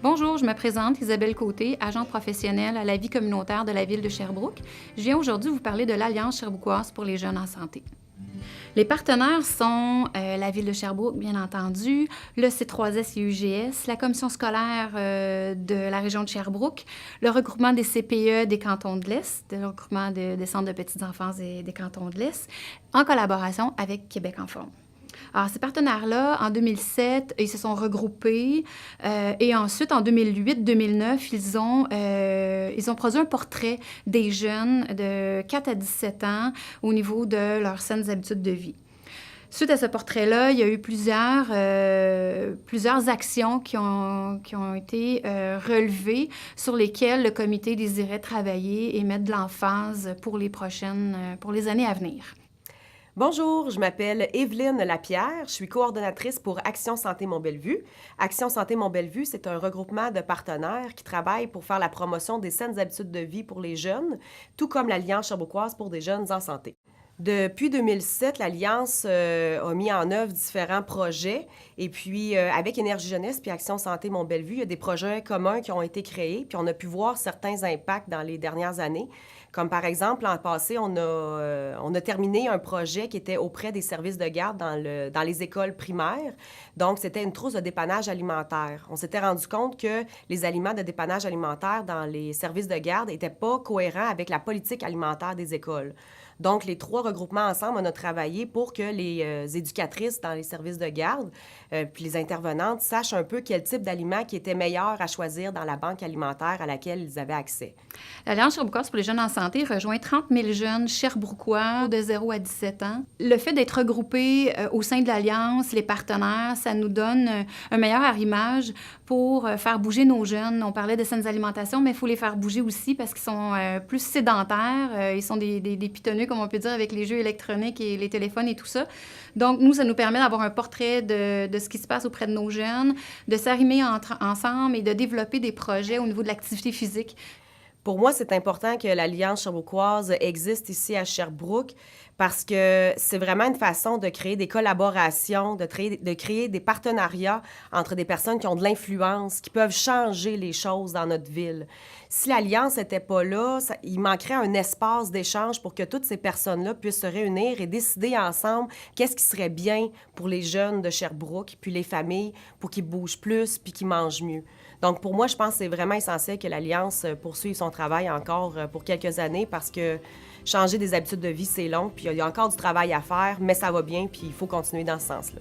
Bonjour, je me présente Isabelle Côté, agente professionnelle à la vie communautaire de la ville de Sherbrooke. Je viens aujourd'hui vous parler de l'Alliance Sherbrookoise pour les jeunes en santé. Les partenaires sont la ville de Sherbrooke, bien entendu, le C3S et UGS, la commission scolaire de la région de Sherbrooke, le regroupement des CPE des cantons de l'Est, le regroupement des centres de petite enfance des cantons de l'Est, en collaboration avec Québec en forme. Alors, ces partenaires-là, en 2007, ils se sont regroupés et ensuite, en 2008-2009, ils ont produit un portrait des jeunes de 4 à 17 ans au niveau de leurs saines habitudes de vie. Suite à ce portrait-là, il y a eu plusieurs actions qui ont été relevées sur lesquelles le comité désirait travailler et mettre de l'emphase pour les années à venir. Bonjour, je m'appelle Évelyne Lapierre, je suis coordonnatrice pour Action Santé Mont-Bellevue. Action Santé Mont-Bellevue, c'est un regroupement de partenaires qui travaillent pour faire la promotion des saines habitudes de vie pour les jeunes, tout comme l'Alliance Sherbrookoise pour des jeunes en santé. Depuis 2007, l'Alliance a mis en œuvre différents projets et puis avec Énergie Jeunesse puis Action Santé Mont-Bellevue, il y a des projets communs qui ont été créés puis on a pu voir certains impacts dans les dernières années. Comme par exemple, l'an passé, on a terminé un projet qui était auprès des services de garde dans les écoles primaires. Donc, c'était une trousse de dépannage alimentaire. On s'était rendu compte que les aliments de dépannage alimentaire dans les services de garde n'étaient pas cohérents avec la politique alimentaire des écoles. Donc, les trois regroupements ensemble, on a travaillé pour que les éducatrices dans les services de garde puis les intervenantes sachent un peu quel type d'aliments qui était meilleur à choisir dans la banque alimentaire à laquelle ils avaient accès. L'Alliance Sherbrookoise pour les jeunes en santé rejoint 30 000 jeunes sherbrookois de 0 à 17 ans. Le fait d'être regroupés au sein de l'Alliance, les partenaires, ça nous donne un meilleur arrimage pour faire bouger nos jeunes. On parlait de saines alimentations, mais il faut les faire bouger aussi parce qu'ils sont plus sédentaires. Ils sont des pitonneux, comme on peut dire, avec les jeux électroniques et les téléphones et tout ça. Donc, nous, ça nous permet d'avoir un portrait de ce qui se passe auprès de nos jeunes, de s'arrimer ensemble et de développer des projets au niveau de l'activité physique. Pour moi, c'est important que l'Alliance Sherbrookoise existe ici à Sherbrooke parce que c'est vraiment une façon de créer des collaborations, de créer des partenariats entre des personnes qui ont de l'influence, qui peuvent changer les choses dans notre ville. Si l'Alliance n'était pas là, il manquerait un espace d'échange pour que toutes ces personnes-là puissent se réunir et décider ensemble qu'est-ce qui serait bien pour les jeunes de Sherbrooke, puis les familles, pour qu'ils bougent plus, puis qu'ils mangent mieux. Donc, pour moi, je pense que c'est vraiment essentiel que l'Alliance poursuive son travail encore pour quelques années parce que changer des habitudes de vie, c'est long, puis il y a encore du travail à faire, mais ça va bien, puis il faut continuer dans ce sens-là.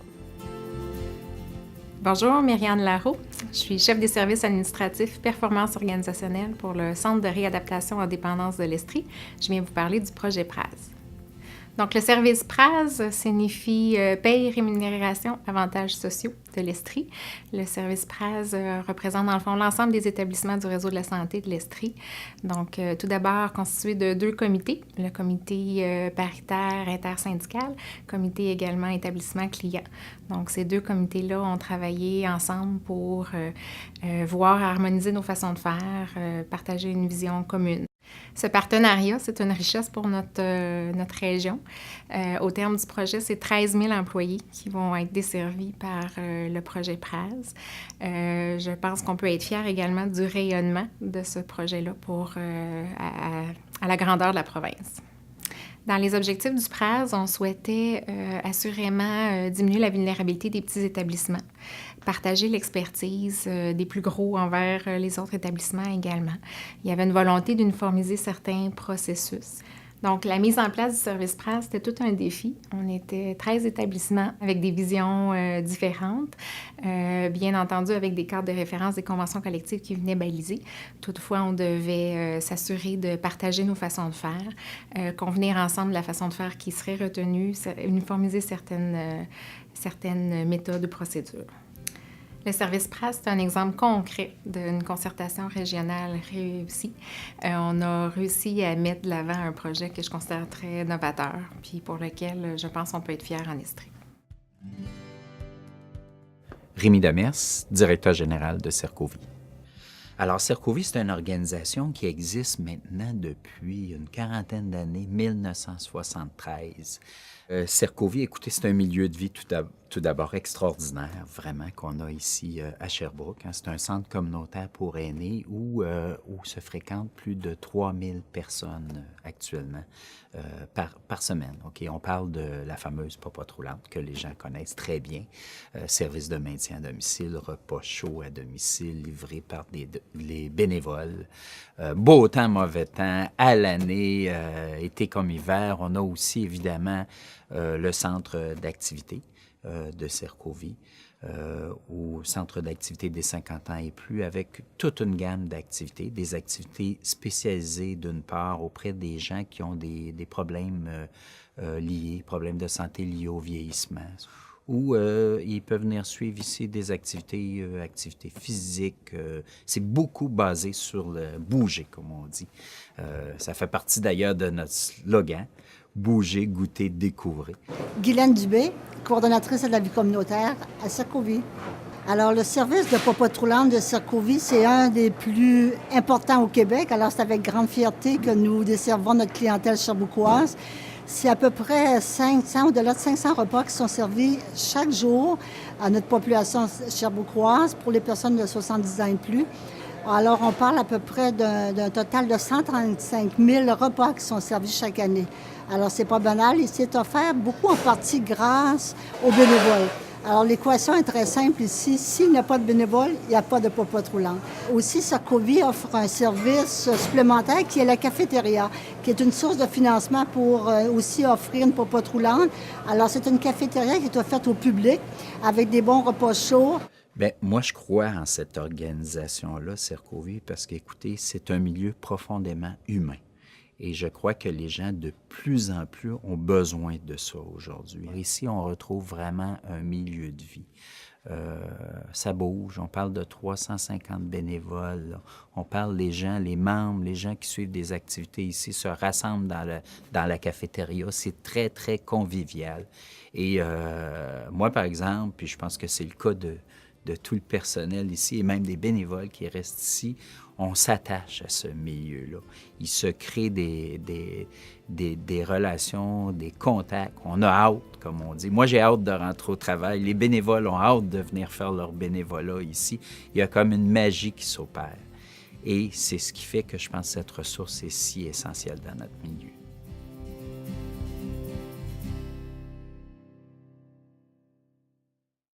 Bonjour, Myriane Larreau. Je suis chef des services administratifs performance organisationnelle pour le Centre de réadaptation en dépendance de l'Estrie. Je viens vous parler du projet PRAS. Donc, le service PRAS signifie paye, rémunération, avantages sociaux de l'Estrie. Le service PRAS représente dans le fond l'ensemble des établissements du réseau de la santé de l'Estrie. Donc, tout d'abord constitué de 2 comités, le comité paritaire intersyndical, comité également établissement client. Donc, ces 2 comités-là ont travaillé ensemble pour voir harmoniser nos façons de faire, partager une vision commune. Ce partenariat, c'est une richesse pour notre région. Au terme du projet, c'est 13 000 employés qui vont être desservis par le projet PRAS. Je pense qu'on peut être fiers également du rayonnement de ce projet-là à la grandeur de la province. Dans les objectifs du PRAS, on souhaitait assurément diminuer la vulnérabilité des petits établissements, partager l'expertise des plus gros envers les autres établissements également. Il y avait une volonté d'uniformiser certains processus. Donc, la mise en place du service PRAS, c'était tout un défi. On était 13 établissements avec des visions différentes, bien entendu avec des cadres de référence, des conventions collectives qui venaient baliser. Toutefois, on devait s'assurer de partager nos façons de faire, convenir ensemble de la façon de faire qui serait retenue, uniformiser certaines méthodes ou procédures. Le service PRAS, c'est un exemple concret d'une concertation régionale réussie. On a réussi à mettre de l'avant un projet que je considère très novateur, puis pour lequel je pense qu'on peut être fier en Estrie. Rémi Demers, directeur général de Cercovie. Alors, Cercovie, c'est une organisation qui existe maintenant depuis une quarantaine d'années, 1973. Cercovie, écoutez, c'est un milieu de vie tout d'abord extraordinaire, vraiment, qu'on a ici à Sherbrooke. C'est un centre communautaire pour aînés où se fréquentent plus de 3000 personnes actuellement par semaine. OK? On parle de la fameuse popote roulante que les gens connaissent très bien. Service de maintien à domicile, repas chaud à domicile, livré par les bénévoles. Beau temps, mauvais temps, à l'année, été comme hiver. On a aussi, évidemment, le centre d'activité de Cercovie, ou centre d'activité des 50 ans et plus, avec toute une gamme d'activités, des activités spécialisées d'une part auprès des gens qui ont des problèmes problèmes de santé liés au vieillissement, ou ils peuvent venir suivre ici des activités physiques. C'est beaucoup basé sur le bouger, comme on dit. Ça fait partie d'ailleurs de notre slogan. Bouger, goûter, découvrir. Guylaine Dubé, coordonnatrice de la vie communautaire à Cercovie. Alors, le service de popote roulante de Cercovie, c'est un des plus importants au Québec. Alors, c'est avec grande fierté que nous desservons notre clientèle sherbrookoise. C'est à peu près 500, au-delà de 500 repas qui sont servis chaque jour à notre population sherbrookoise pour les personnes de 70 ans et plus. Alors, on parle à peu près d'un total de 135 000 repas qui sont servis chaque année. Alors, c'est pas banal et c'est offert beaucoup en partie grâce aux bénévoles. Alors, l'équation est très simple ici. S'il n'y a pas de bénévoles, il n'y a pas de popote roulante. Aussi, Cercovie offre un service supplémentaire qui est la cafétéria, qui est une source de financement pour aussi offrir une popote roulante. Alors, c'est une cafétéria qui est offerte au public avec des bons repas chauds. Bien, moi, je crois en cette organisation-là, Cercovie, parce qu'écoutez, c'est un milieu profondément humain. Et je crois que les gens, de plus en plus, ont besoin de ça aujourd'hui. Ici, on retrouve vraiment un milieu de vie. Ça bouge. On parle de 350 bénévoles. Là. On parle des gens, les membres, les gens qui suivent des activités ici se rassemblent dans la cafétéria. C'est très, très convivial. Et moi, par exemple, puis je pense que c'est le cas de tout le personnel ici et même des bénévoles qui restent ici, on s'attache à ce milieu-là. Il se crée des relations, des contacts. On a hâte, comme on dit. Moi, j'ai hâte de rentrer au travail. Les bénévoles ont hâte de venir faire leur bénévolat ici. Il y a comme une magie qui s'opère. Et c'est ce qui fait que je pense que cette ressource est si essentielle dans notre milieu.